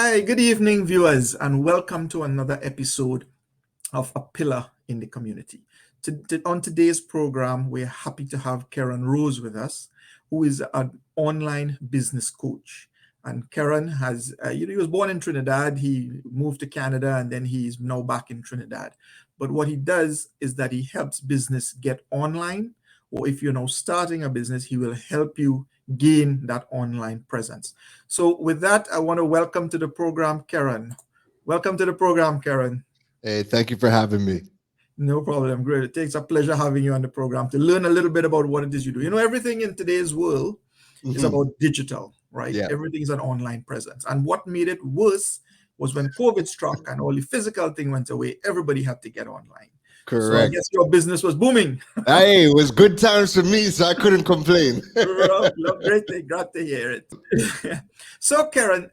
Hi, good evening, viewers, and welcome to another episode of A Pillar in the Community. On today's program, we're happy to have Keron Rose with us, who is an online business coach. And Keron he was born in Trinidad, he moved to Canada, and then he's now back in Trinidad. But what he does is that he helps business get online, or if you're now starting a business, he will help you gain that online presence. So with that, I want to welcome to the program, Keron. Welcome to the program, Keron. Hey, thank you for having me. No problem. Great. It takes a pleasure having you on the program to learn a little bit about what it is you do. You know, everything in today's world is about digital, right? Yeah. Everything is an online presence. And what made it worse was when COVID struck and all the physical thing went away, everybody had to get online. Correct. So I guess your business was booming. Hey, it was good times for me, so I couldn't complain. Great thing. Glad to hear it. So, Keron,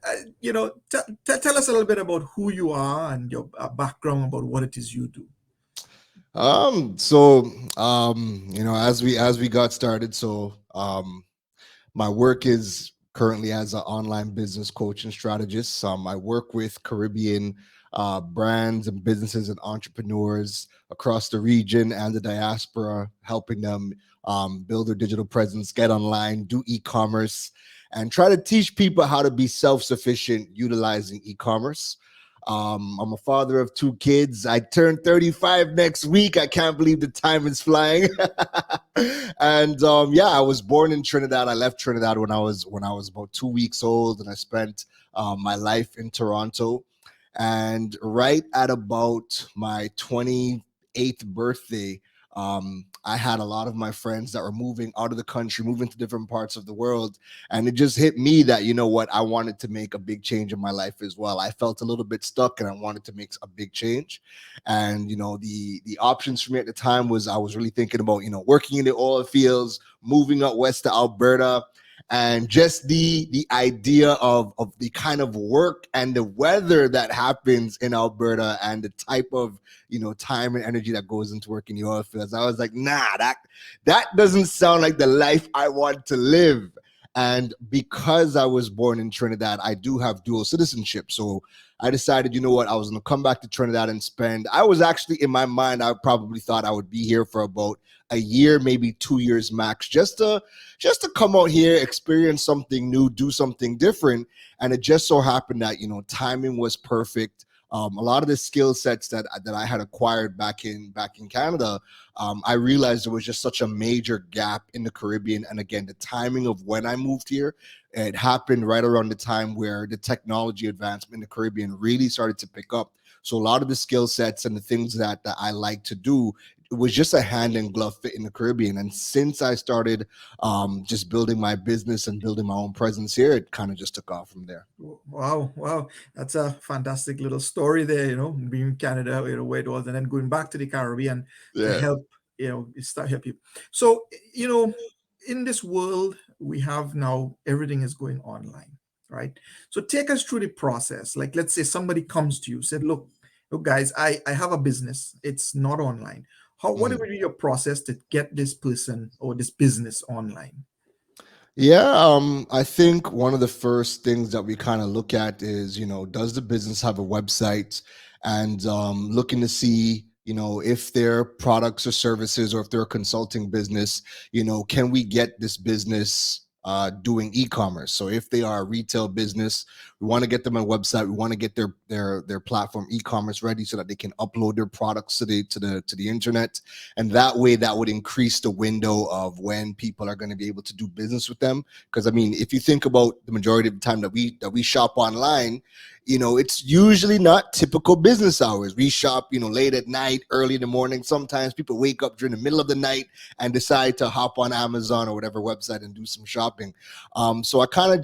tell us a little bit about who you are and your background about what it is you do. As we got started, my work is currently as an online business coach and strategist. I work with Caribbean brands and businesses and entrepreneurs across the region and the diaspora, helping them build their digital presence, get online, do e-commerce, and try to teach people how to be self-sufficient utilizing e-commerce. I'm a father of 2 kids. I turned 35 next week. I can't believe the time is flying. And I was born in Trinidad. I left Trinidad when I was about 2 weeks old, and I spent my life in Toronto. And right at about my 28th birthday, I had a lot of my friends that were moving out of the country, moving to different parts of the world. And it just hit me that, you know what, I wanted to make a big change in my life as well. I felt a little bit stuck and I wanted to make a big change. And, the options for me at the time was I was really thinking about, working in the oil fields, moving out west to Alberta, and just the idea of the kind of work and the weather that happens in Alberta and the type of time and energy that goes into working in the oil fields. I was like, nah, that doesn't sound like the life I want to live. And because I was born in Trinidad, I do have dual citizenship. So I decided, you know what, I was going to come back to Trinidad and I was actually, in my mind, I probably thought I would be here for about a year, maybe 2 years max, just to come out here, experience something new, do something different. And it just so happened that, timing was perfect. A lot of the skill sets that I had acquired back in Canada, I realized there was just such a major gap in the Caribbean. And again, the timing of when I moved here, it happened right around the time where the technology advancement in the Caribbean really started to pick up. So a lot of the skill sets and the things that I like to do, it was just a hand in glove fit in the Caribbean. And since I started just building my business and building my own presence here, it kind of just took off from there. Wow. That's a fantastic little story there, being in Canada, where it was, and then going back to the Caribbean to help, start help you. So, in this world, we have now, everything is going online, right? So take us through the process. Like, let's say somebody comes to you, said, look guys, I have a business. It's not online. What would be your process to get this person or this business online? Yeah, I think one of the first things that we kind of look at is, does the business have a website, and looking to see, if their products or services, or if they're a consulting business, can we get this business doing e-commerce? So if they are a retail business, we want to get them a website. We want to get their platform e-commerce ready so that they can upload their products to the internet, and that way that would increase the window of when people are going to be able to do business with them. Because I mean, if you think about the majority of the time that we shop online, it's usually not typical business hours. We shop, late at night, early in the morning. Sometimes people wake up during the middle of the night and decide to hop on Amazon or whatever website and do some shopping. So I kind of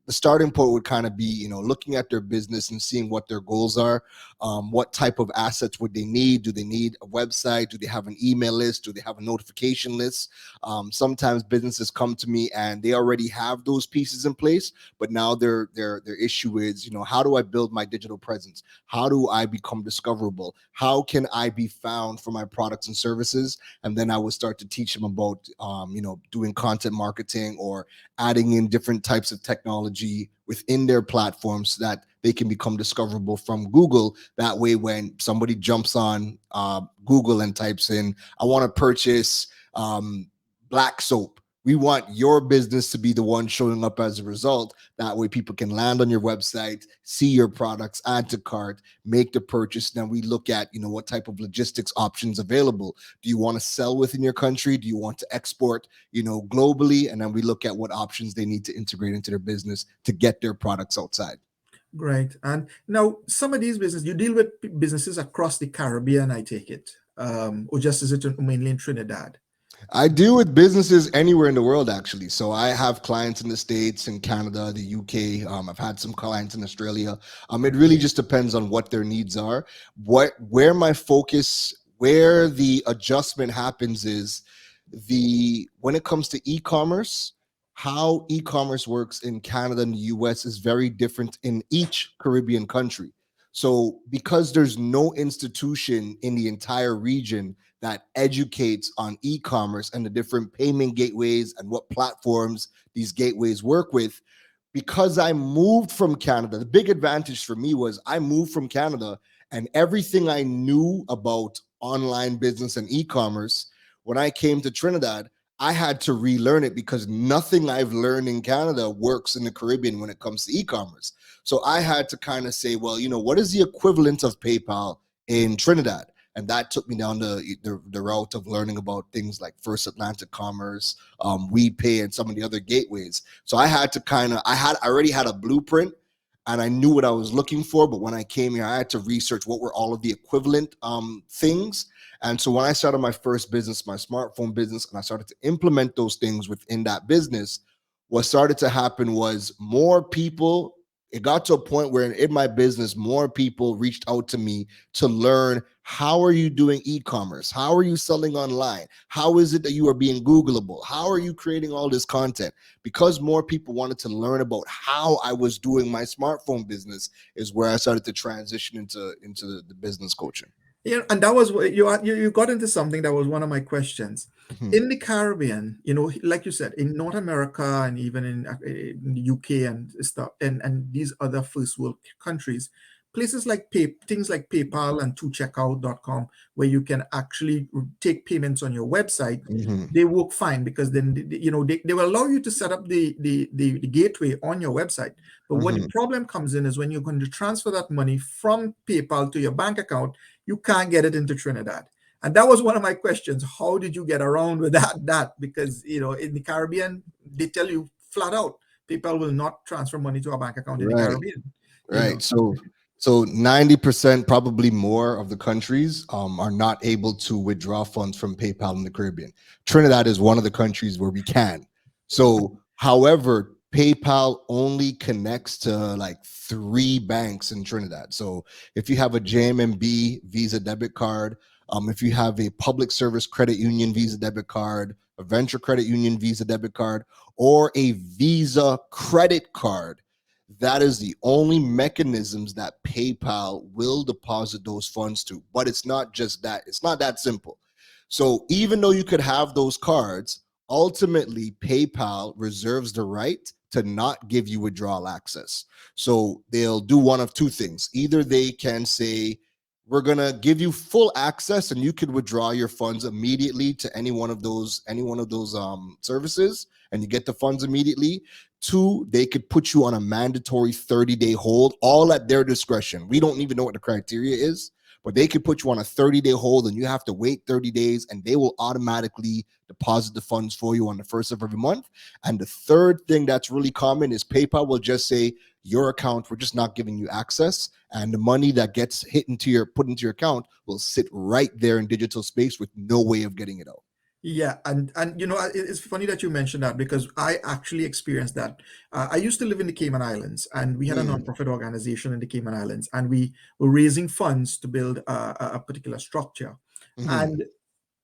the starting point would kind of be, looking at their business and seeing what their goals are. What type of assets would they need? Do they need a website? Do they have an email list? Do they have a notification list? Sometimes businesses come to me and they already have those pieces in place, but now their issue is, how do I build my digital presence? How do I become discoverable? How can I be found for my products and services? And then I would start to teach them about, doing content marketing or adding in different types of technology strategy within their platform so that they can become discoverable from Google. That way, when somebody jumps on Google and types in, I want to purchase black soap, we want your business to be the one showing up as a result. That way people can land on your website, see your products, add to cart, make the purchase. Then we look at, what type of logistics options available. Do you want to sell within your country? Do you want to export, globally? And then we look at what options they need to integrate into their business to get their products outside. Great. And now some of these businesses, you deal with businesses across the Caribbean, I take it, or just is it mainly in Trinidad? I deal with businesses anywhere in the world, actually. So I have clients in the States, in Canada, the UK. I've had some clients in Australia. It really just depends on what their needs are. Where my focus, where the adjustment happens is when it comes to e-commerce, how e-commerce works in Canada and the US is very different in each Caribbean country. So because there's no institution in the entire region that educates on e-commerce and the different payment gateways and what platforms these gateways work with, because I moved from Canada, the big advantage for me was I moved from Canada and everything I knew about online business and e-commerce, when I came to Trinidad, I had to relearn it because nothing I've learned in Canada works in the Caribbean when it comes to e-commerce. So I had to kind of say, well, what is the equivalent of PayPal in Trinidad? And that took me down the route of learning about things like First Atlantic Commerce, WePay, and some of the other gateways. So I had to I already had a blueprint and I knew what I was looking for. But when I came here, I had to research what were all of the equivalent things. And so when I started my first business, my smartphone business, and I started to implement those things within that business, what started to happen was more people, it got to a point where in my business, more people reached out to me to learn, how are you doing e-commerce? How are you selling online? How is it that you are being Googleable? How are you creating all this content? Because more people wanted to learn about how I was doing my smartphone business is where I started to transition into the business coaching. Yeah, and that was what you got into something that was one of my questions. In the Caribbean, like you said, in North America and even in the UK and stuff, and these other first world countries, places like things like PayPal and tocheckout.com, where you can actually take payments on your website, they work fine because then they will allow you to set up the gateway on your website. But when the problem comes in is when you're going to transfer that money from PayPal to your bank account, you can't get it into Trinidad. And that was one of my questions. How did you get around with that? Because, in the Caribbean, they tell you flat out, PayPal will not transfer money to a bank account in the Caribbean. Right. So 90%, probably more of the countries are not able to withdraw funds from PayPal in the Caribbean. Trinidad is one of the countries where we can. So, however, PayPal only connects to like 3 banks in Trinidad. So if you have a JMMB Visa debit card, if you have a public service credit union Visa debit card, a venture credit union Visa debit card, or a Visa credit card, that is the only mechanisms that PayPal will deposit those funds to. But it's not just that. It's not that simple. So even though you could have those cards, ultimately PayPal reserves the right to not give you withdrawal access. So they'll do one of two things. Either they can say, we're going to give you full access and you could withdraw your funds immediately to any one of those services and you get the funds immediately. 2, they could put you on a mandatory 30-day hold, all at their discretion. We don't even know what the criteria is, but they could put you on a 30-day hold and you have to wait 30 days and they will automatically deposit the funds for you on the first of every month. And the third thing that's really common is PayPal will just say, your account, we're just not giving you access. And the money that gets put into your account will sit right there in digital space with no way of getting it out. Yeah, and it's funny that you mentioned that because I actually experienced that. I used to live in the Cayman Islands, and we had a nonprofit organization in the Cayman Islands, and we were raising funds to build a particular structure, and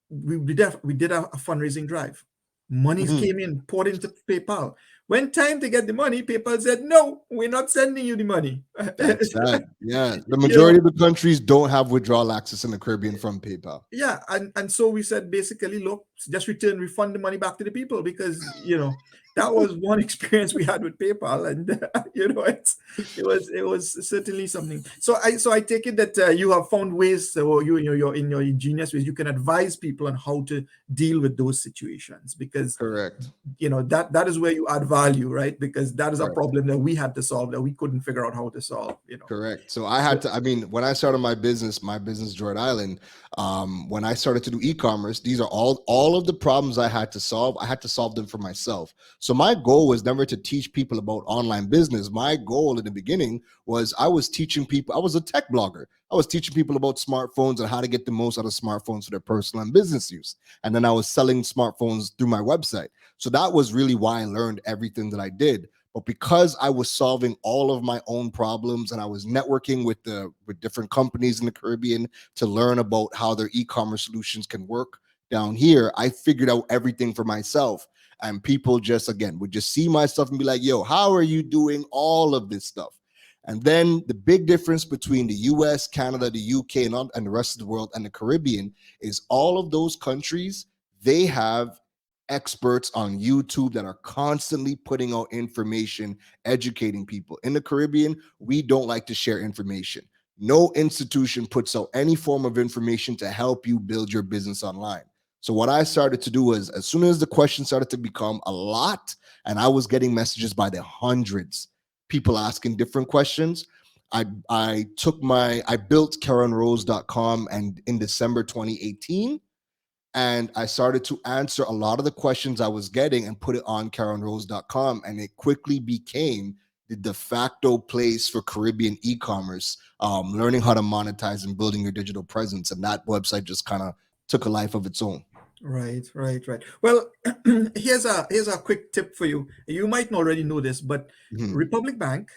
we did a fundraising drive. Monies came in, poured into PayPal. When time to get the money, PayPal said, "No, we're not sending you the money." That's sad. Yeah, the majority of the countries don't have withdrawal access in the Caribbean from PayPal. Yeah, and so we said basically, look, just refund the money back to the people, because that was one experience we had with PayPal, and it was certainly something. So I take it that you have found ways, so you're in your ingenious ways, you can advise people on how to deal with those situations, because Correct. that is where you add value, right? Because that is a Correct. problem that we had to solve, that we couldn't figure out how to solve. Correct. So I had to, I mean, when I started my business, Droid Island, when I started to do e-commerce, these are all of the problems I had to solve. I had to solve them for myself. So my goal was never to teach people about online business. My goal in the beginning was I was teaching people, I was a tech blogger. I was teaching people about smartphones and how to get the most out of smartphones for their personal and business use. And then I was selling smartphones through my website. So that was really why I learned everything that I did. But because I was solving all of my own problems and I was networking with different companies in the Caribbean to learn about how their e-commerce solutions can work down here, I figured out everything for myself. And people just, again, would just see my stuff and be like, yo, how are you doing all of this stuff? And then the big difference between the US, Canada, the UK, and the rest of the world and the Caribbean is all of those countries, they have experts on YouTube that are constantly putting out information, educating people. In the Caribbean, we don't like to share information. No institution puts out any form of information to help you build your business online. So what I started to do was, as soon as the questions started to become a lot, and I was getting messages by the hundreds, people asking different questions, I built KeronRose.com, and in December 2018, and I started to answer a lot of the questions I was getting and put it on KeronRose.com, and it quickly became the de facto place for Caribbean e-commerce, learning how to monetize and building your digital presence. And that website just kind of took a life of its own. Right. Well, here's a quick tip for you. You might already know this, but Republic Bank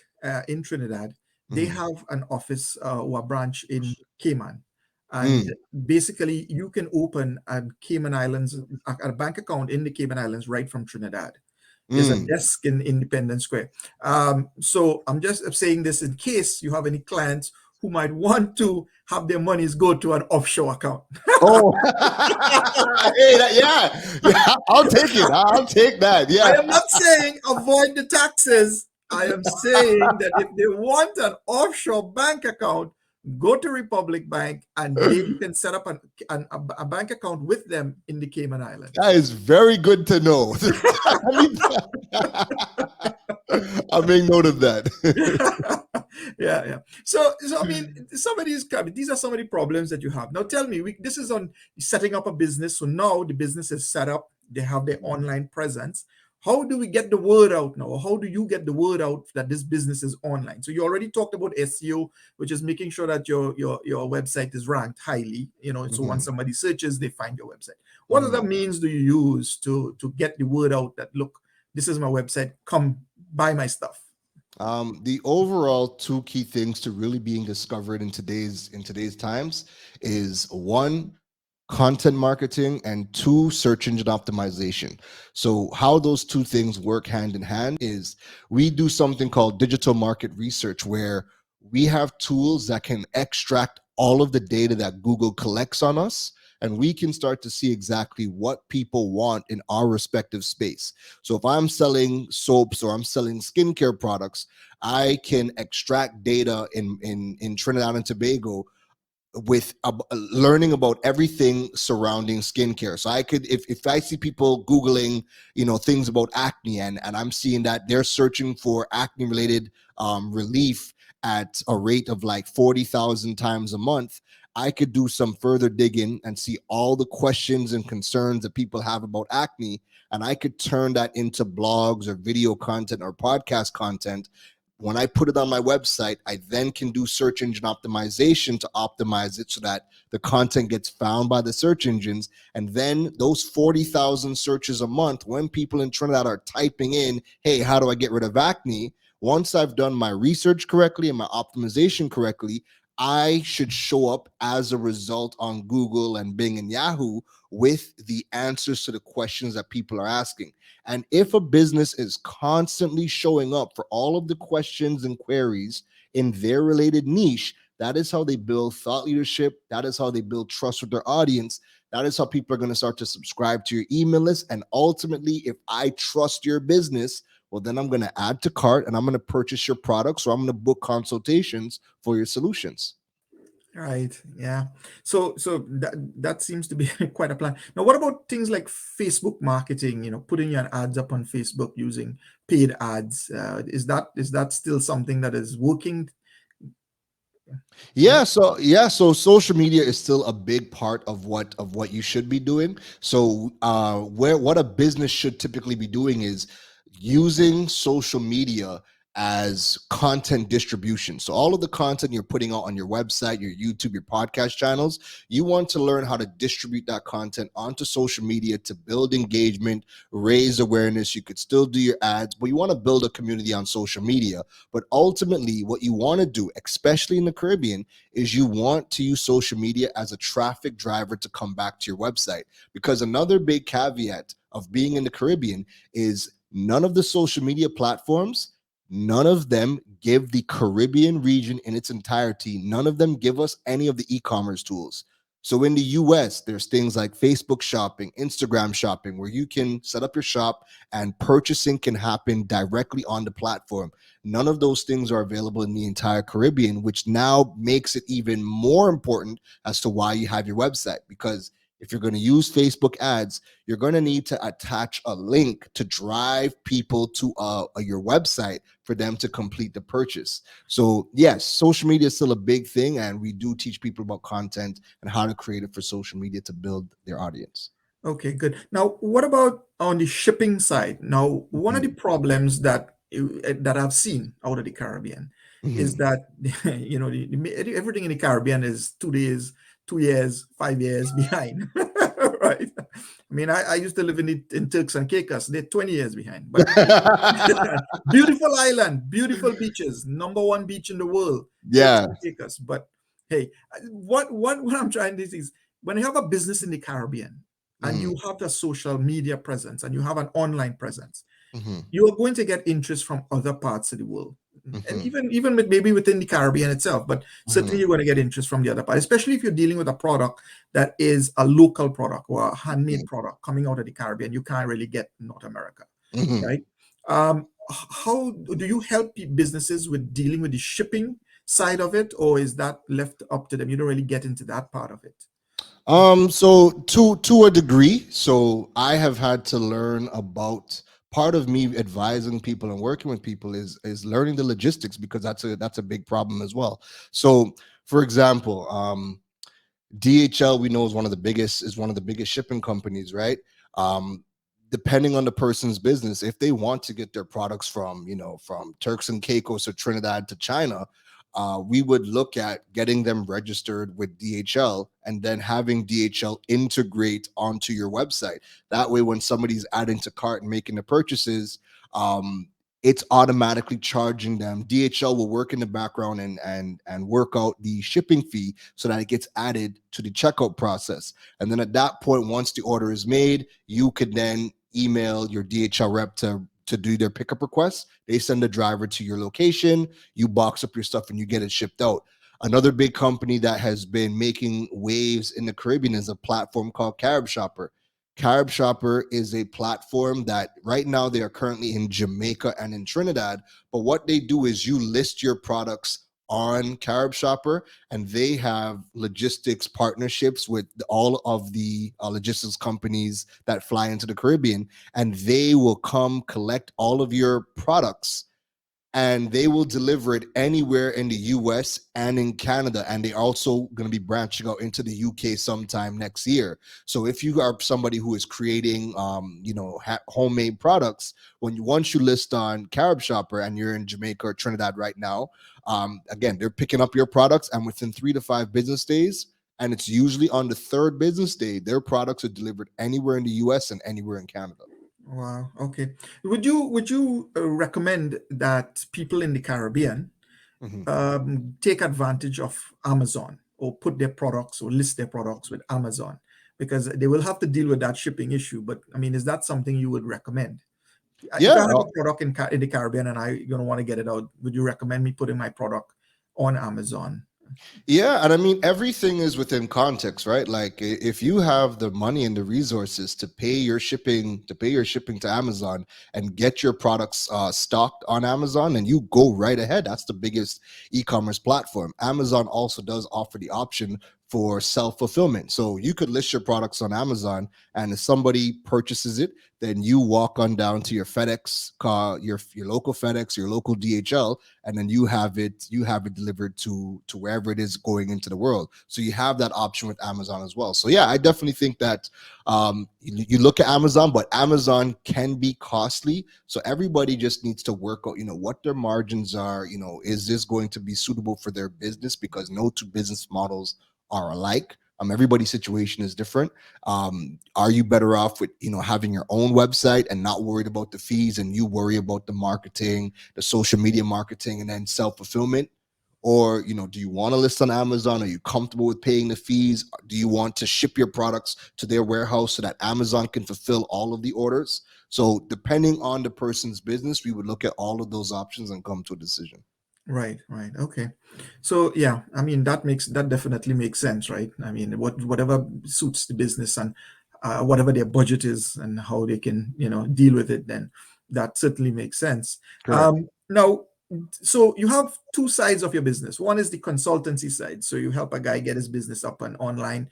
in Trinidad, they have an office or a branch in Cayman. And basically, you can open a Cayman Islands, a bank account in the Cayman Islands right from Trinidad. There's a desk in Independence Square. So I'm just saying this in case you have any clients who might want to have their monies go to an offshore account. Oh, hey, yeah, I'll take it. I'll take that. Yeah. I am not saying avoid the taxes. I am saying that if they want an offshore bank account, go to Republic Bank, and you can set up a bank account with them in the Cayman Islands. That is very good to know. I'll make note of that. Yeah. So I mean, these are some of the problems that you have. Now tell me, this is on setting up a business. So now the business is set up, they have their online presence. How do we get the word out now? Or how do you get the word out that this business is online? So you already talked about SEO, which is making sure that your website is ranked highly, so once somebody searches, they find your website. What other means do you use to get the word out that, look, this is my website, come buy my stuff? The overall two key things to really being discovered in today's times is, one, content marketing, and two, search engine optimization. So how those two things work hand in hand is we do something called digital market research, where we have tools that can extract all of the data that Google collects on us, and we can start to see exactly what people want in our respective space. So if I'm selling soaps or I'm selling skincare products, I can extract data in Trinidad and Tobago with learning about everything surrounding skincare. So I could, if I see people Googling, things about acne, and I'm seeing that they're searching for acne related relief at a rate of like 40,000 times a month, I could do some further digging and see all the questions and concerns that people have about acne. And I could turn that into blogs or video content or podcast content. When I put it on my website, I then can do search engine optimization to optimize it so that the content gets found by the search engines. And then those 40,000 searches a month, when people in Trinidad are typing in, hey, how do I get rid of acne? Once I've done my research correctly and my optimization correctly, I should show up as a result on Google and Bing and Yahoo with the answers to the questions that people are asking. And if a business is constantly showing up for all of the questions and queries in their related niche, that is how they build thought leadership. That is how they build trust with their audience. That is how people are going to start to subscribe to your email list. And ultimately, if I trust your business, well, then I'm going to add to cart and I'm going to purchase your products, or I'm going to book consultations for your solutions. Right. Yeah. So that seems to be quite a plan. Now, what about things like Facebook marketing? Putting your ads up on Facebook using paid ads. Is that still something that is working? So social media is still a big part of what you should be doing. So where what a business should typically be doing is using social media as content distribution. So all of the content you're putting out on your website, your YouTube, your podcast channels, you want to learn how to distribute that content onto social media to build engagement, raise awareness. You could still do your ads, but you want to build a community on social media. But ultimately, what you want to do, especially in the Caribbean, is you want to use social media as a traffic driver to come back to your website. Because another big caveat of being in the Caribbean is none of the social media platforms, none of them give the Caribbean region in its entirety, none of them give us any of the e-commerce tools. So in the US, there's things like Facebook shopping, Instagram shopping, where you can set up your shop and purchasing can happen directly on the platform. None of those things are available in the entire Caribbean, which now makes it even more important as to why you have your website. Because if you're going to use Facebook ads, you're going to need to attach a link to drive people to your website for them to complete the purchase. So yes, social media is still a big thing, and we do teach people about content and how to create it for social media to build their audience. Okay, good. Now, what about on the shipping side? Now, one of the problems that I've seen out of the Caribbean is Mhm. that everything in the Caribbean is 2 days, 2 years, 5 years behind, right? I mean, I used to live in Turks and Caicos. They're 20 years behind, but beautiful island, beautiful beaches, number one beach in the world, Turks Yeah. and Caicos. But hey, what I'm trying to say is when you have a business in the Caribbean and Mhm. you have a social media presence and you have an online presence, Mhm. you are going to get interest from other parts of the world. And Mhm. even maybe within the Caribbean itself, but certainly Mhm. you're going to get interest from the other part, especially if you're dealing with a product that is a local product or a handmade product coming out of the Caribbean. You can't really get North America, Mhm. right? How do you help businesses with dealing with the shipping side of it, or is that left up to them? You don't really get into that part of it. So to a degree, so I have had to learn about part of me advising people and working with people is learning the logistics, because that's a big problem as well. So for example, DHL, we know, is one of the biggest shipping companies, right? Um, Depending on the person's business, if they want to get their products from, from Turks and Caicos or Trinidad to China, we would look at getting them registered with DHL and then having DHL integrate onto your website. That way, when somebody's adding to cart and making the purchases, um, it's automatically charging them. DHL will work in the background and work out the shipping fee so that it gets added to the checkout process. And then at that point, once the order is made, you could then email your DHL rep to do their pickup request. They send the driver to your location, you box up your stuff, and you get it shipped out. Another big company that has been making waves in the Caribbean is a platform called Carib Shopper. Carib Shopper is a platform that right now they are currently in Jamaica and in Trinidad. But what they do is you list your products on Carib Shopper, and they have logistics partnerships with all of the logistics companies that fly into the Caribbean, and they will come collect all of your products and they will deliver it anywhere in the US and in Canada. And they're also going to be branching out into the UK sometime next year. So if you are somebody who is creating, homemade products, once you list on Carib Shopper and you're in Jamaica or Trinidad right now, again, they're picking up your products, and within 3 to 5 business days, and it's usually on the third business day, their products are delivered anywhere in the US and anywhere in Canada. Wow. Okay. Would you recommend that people in the Caribbean Mhm. take advantage of Amazon or put their products or list their products with Amazon, because they will have to deal with that shipping issue? But I mean, is that something you would recommend? If I Yeah. have a product in the Caribbean and I want to get it out, would you recommend me putting my product on Amazon? Yeah, and I mean everything is within context, right? Like if you have the money and the resources to pay your shipping, to Amazon and get your products stocked on Amazon, and you go right ahead. That's the biggest e-commerce platform. Amazon also does offer the option for self-fulfillment. So you could list your products on Amazon, and if somebody purchases it, then you walk on down to your FedEx car, your local FedEx, your local DHL, and then you have it delivered to wherever it is going into the world. So you have that option with Amazon as well. So yeah, I definitely think that you look at Amazon, but Amazon can be costly. So everybody just needs to work out, what their margins are. Is this going to be suitable for their business? Because no two business models are alike. Everybody's situation is different. Are you better off with having your own website and not worried about the fees, and you worry about the marketing, the social media marketing, and then self-fulfillment? Or do you want to list on Amazon? Are you comfortable with paying the fees? Do you want to ship your products to their warehouse so that Amazon can fulfill all of the orders? So depending on the person's business, we would look at all of those options and come to a decision. Right, right. Okay. So yeah, I mean that definitely makes sense, right? I mean whatever suits the business and whatever their budget is and how they can, deal with it, then that certainly makes sense. Correct. Now, so you have two sides of your business. One is the consultancy side. So you help a guy get his business up and online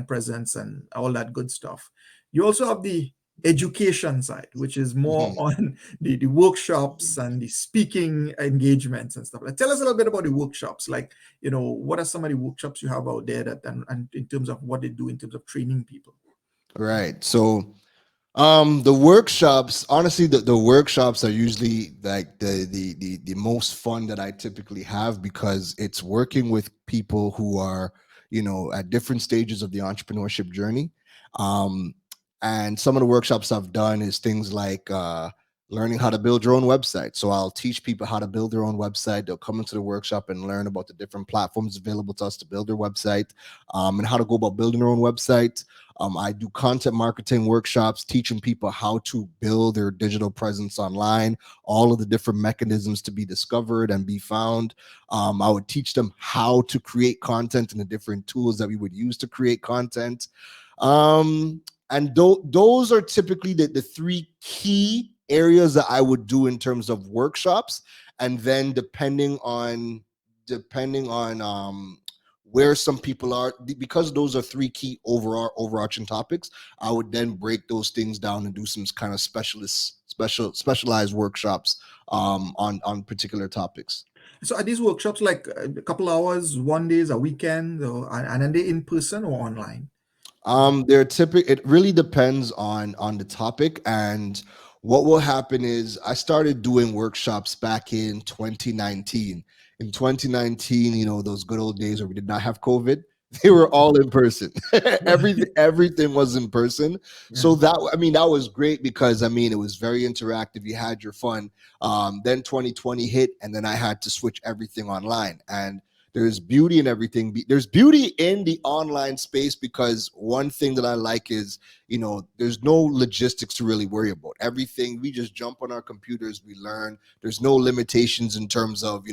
presence and all that good stuff. You also have the education side, which is more Mhm. on the workshops and the speaking engagements and stuff. Like, tell us a little bit about the workshops. Like, what are some of the workshops you have out there that and in terms of what they do in terms of training people? Right. So the workshops, honestly, the workshops are usually like the most fun that I typically have, because it's working with people who are, at different stages of the entrepreneurship journey. Um, and some of the workshops I've done is things like learning how to build your own website. So I'll teach people how to build their own website. They'll come into the workshop and learn about the different platforms available to us to build their website, and how to go about building their own website. I do content marketing workshops, teaching people how to build their digital presence online, all of the different mechanisms to be discovered and be found. I would teach them how to create content and the different tools that we would use to create content. And those are typically the three key areas that I would do in terms of workshops. And then depending on where some people are, because those are three key overarching topics, I would then break those things down and do some kind of specialized workshops on particular topics. So are these workshops like a couple hours, one days, a weekend, and are they in person or online? They're typical. It really depends on the topic, and what will happen is I started doing workshops back in 2019. In 2019, those good old days where we did not have COVID, they were all in person. Everything was in person. Yeah. So that was great, because it was very interactive. You had your fun. Then 2020 hit, and then I had to switch everything online, and there's beauty in everything. There's beauty in the online space, because one thing that I like is, there's no logistics to really worry about. Everything, we just jump on our computers, we learn. There's no limitations in terms of,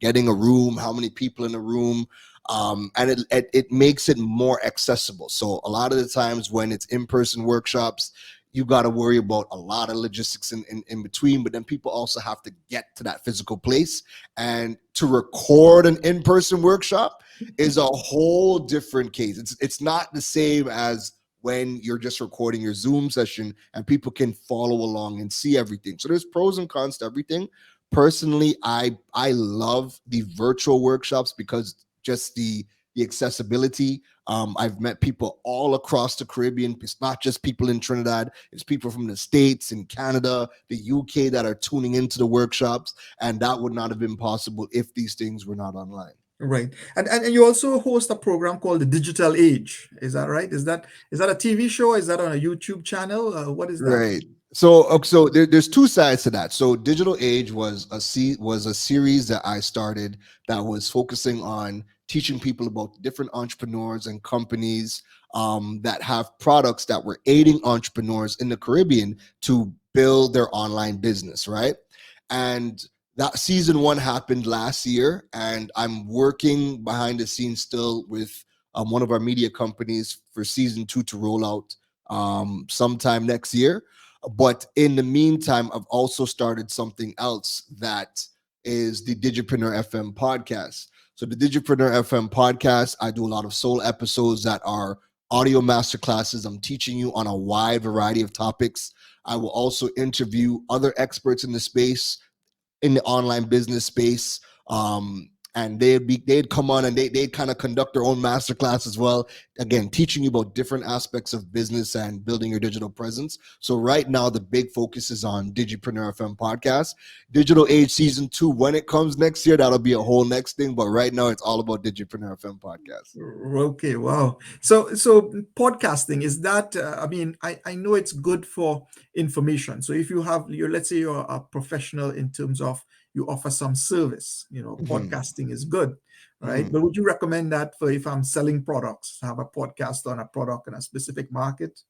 getting a room, how many people in a room. And it makes it more accessible. So a lot of the times when it's in-person workshops, you got to worry about a lot of logistics in between, but then people also have to get to that physical place. And to record an in-person workshop is a whole different case. It's not the same as when you're just recording your Zoom session and people can follow along and see everything. So there's pros and cons to everything. Personally, I love the virtual workshops, because just the accessibility. I've met people all across the Caribbean. It's not just people in Trinidad. It's people from the States and Canada, the UK, that are tuning into the workshops. And that would not have been possible if these things were not online. Right. And you also host a program called The Digital Age. Is that right? Is that a TV show? Is that on a YouTube channel? What is that? Right. So there's two sides to that. So Digital Age was a series that I started that was focusing on teaching people about different entrepreneurs and companies that have products that were aiding entrepreneurs in the Caribbean to build their online business, right? And That season 1 happened last year, and I'm working behind the scenes still with one of our media companies for season 2 to roll out sometime next year. But in the meantime, I've also started something else that is the Digipreneur FM podcast. So the Digipreneur FM podcast, I do a lot of solo episodes that are audio masterclasses. I'm teaching you on a wide variety of topics. I will also interview other experts in the space, in the online business space. And they'd come on and they'd kind of conduct their own masterclass as well. Again, teaching you about different aspects of business and building your digital presence. So right now, the big focus is on Digipreneur FM podcast. Digital Age season 2, when it comes next year, that'll be a whole next thing. But right now, it's all about Digipreneur FM podcast. Okay, wow. So podcasting, is that I mean, I know it's good for information. So if you have your, let's say you're a professional in terms of you offer some service, podcasting is good, right? But would you recommend that for if I'm selling products, have a podcast on a product in a specific market?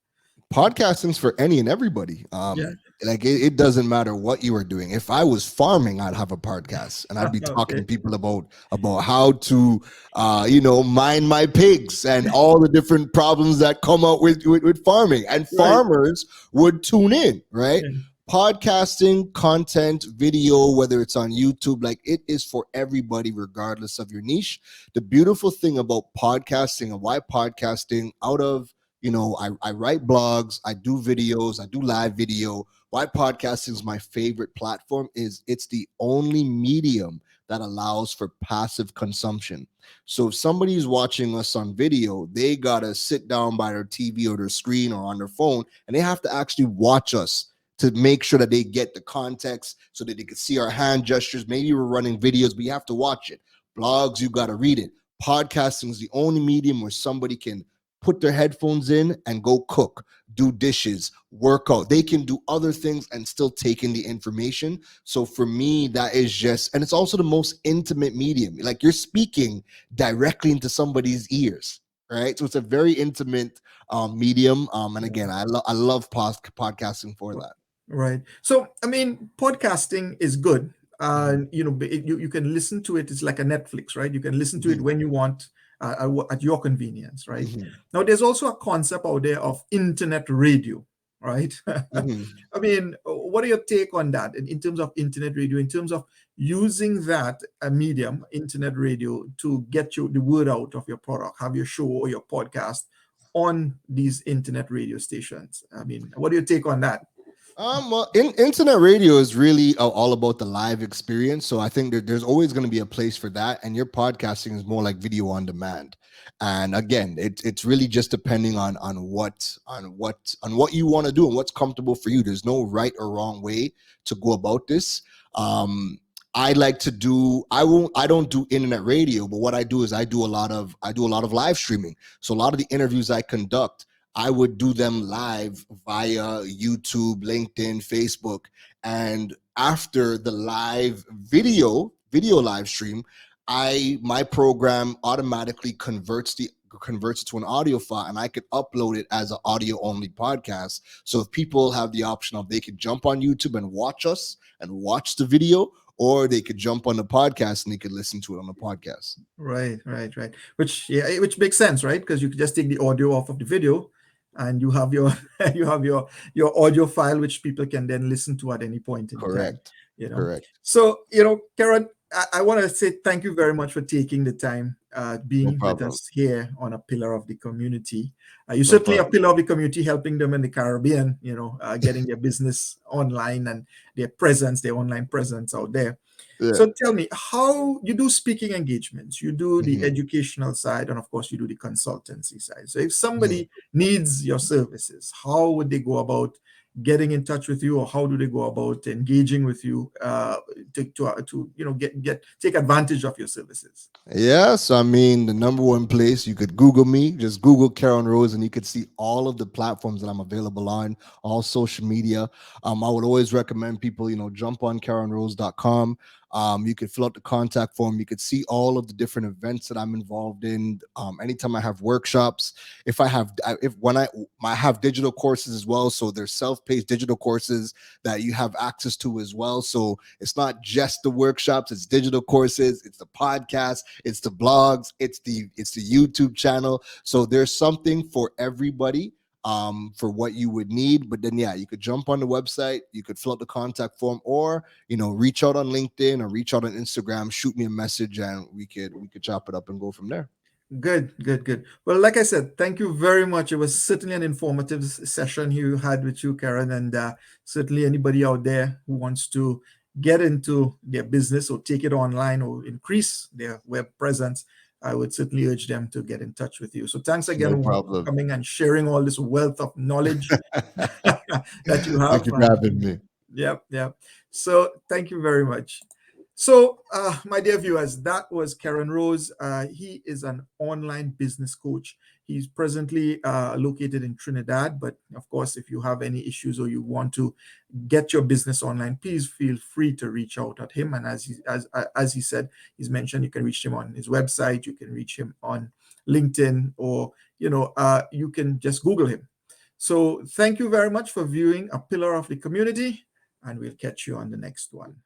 Podcasting's for any and everybody. Yeah. Like it doesn't matter what you are doing. If I was farming, I'd have a podcast and I'd be talking to Okay. people about how to mind my pigs and all the different problems that come up with farming. And Right. farmers would tune in, right? Yeah. Podcasting, content, video, whether it's on YouTube, like it is for everybody, regardless of your niche. The beautiful thing about podcasting and why podcasting out of I write blogs, I do videos, I do live video. Why podcasting is my favorite platform is it's the only medium that allows for passive consumption. So if somebody's watching us on video, they got to sit down by their TV or their screen or on their phone, and they have to actually watch us to make sure that they get the context so that they can see our hand gestures. Maybe we're running videos, but you have to watch it. Blogs, you got to read it. Podcasting is the only medium where somebody can put their headphones in and go cook, do dishes, work out. They can do other things and still take in the information. So for me, that is just, and it's also the most intimate medium. Like you're speaking directly into somebody's ears, right? So it's a very intimate medium. And again, I love podcasting for that. Right. So, I mean, podcasting is good. You can listen to it. It's like a Netflix, right? You can listen to it when you want, at your convenience, right? Now, there's also a concept out there of internet radio, right? I mean, what are your take on that in terms of internet radio, in terms of using that medium, internet radio, to get you the word out of your product, have your show or your podcast on these internet radio stations? I mean, what do you take on that? Well, internet radio is really all about the live experience. So I think there's always going to be a place for that. And your podcasting is more like video on demand. And again, it's really just depending on what you want to do and what's comfortable for you. There's no right or wrong way to go about this. I don't do internet radio, but what I do is I do a lot of live streaming. So a lot of the interviews I conduct, I would do them live via YouTube, LinkedIn, Facebook. And after the live video live stream, my program automatically converts it to an audio file, and I could upload it as an audio only podcast. So if people have the option of, they could jump on YouTube and watch us and watch the video, or they could jump on the podcast and they could listen to it on the podcast. Right. Which makes sense, right? Because you could just take the audio off of the video, and you have your your audio file, which people can then listen to at any point in time. Correct. So, Keron, I want to say thank you very much for taking the time, being with us here on A Pillar of the Community. You're certainly a pillar of the community, helping them in the Caribbean, getting their business online and their online presence out there. Yeah. So tell me, how you do speaking engagements, you do the educational side, and of course you do the consultancy side. So if somebody needs your services, how would they go about getting in touch with you, or how do they go about engaging with you to take advantage of your services? Yes, I mean, the number one place, you could Google me, just Google Keron Rose, and you could see all of the platforms that I'm available on, all social media. I would always recommend people, jump on KeronRose.com. You could fill out the contact form. You could see all of the different events that I'm involved in. Anytime I have workshops, if I have digital courses as well. So there's self-paced digital courses that you have access to as well. So it's not just the workshops, it's digital courses, it's the podcast, it's the blogs, it's the YouTube channel. So there's something for everybody for what you would need. But then you could jump on the website, you could fill out the contact form, or reach out on LinkedIn or reach out on Instagram, shoot me a message, and we could chop it up and go from there. Good. Well, like I said, thank you very much. It was certainly an informative session you had with you, Keron, and certainly anybody out there who wants to get into their business or take it online or increase their web presence, I would certainly urge them to get in touch with you. So thanks again for coming and sharing all this wealth of knowledge that you have. Thank you for having me. Yep. So thank you very much. So, my dear viewers, that was Keron Rose. He is an online business coach. He's presently located in Trinidad, but of course, if you have any issues or you want to get your business online, please feel free to reach out at him. And as he said, he's mentioned, you can reach him on his website, you can reach him on LinkedIn, or you can just Google him. So, thank you very much for viewing A Pillar of the Community, and we'll catch you on the next one.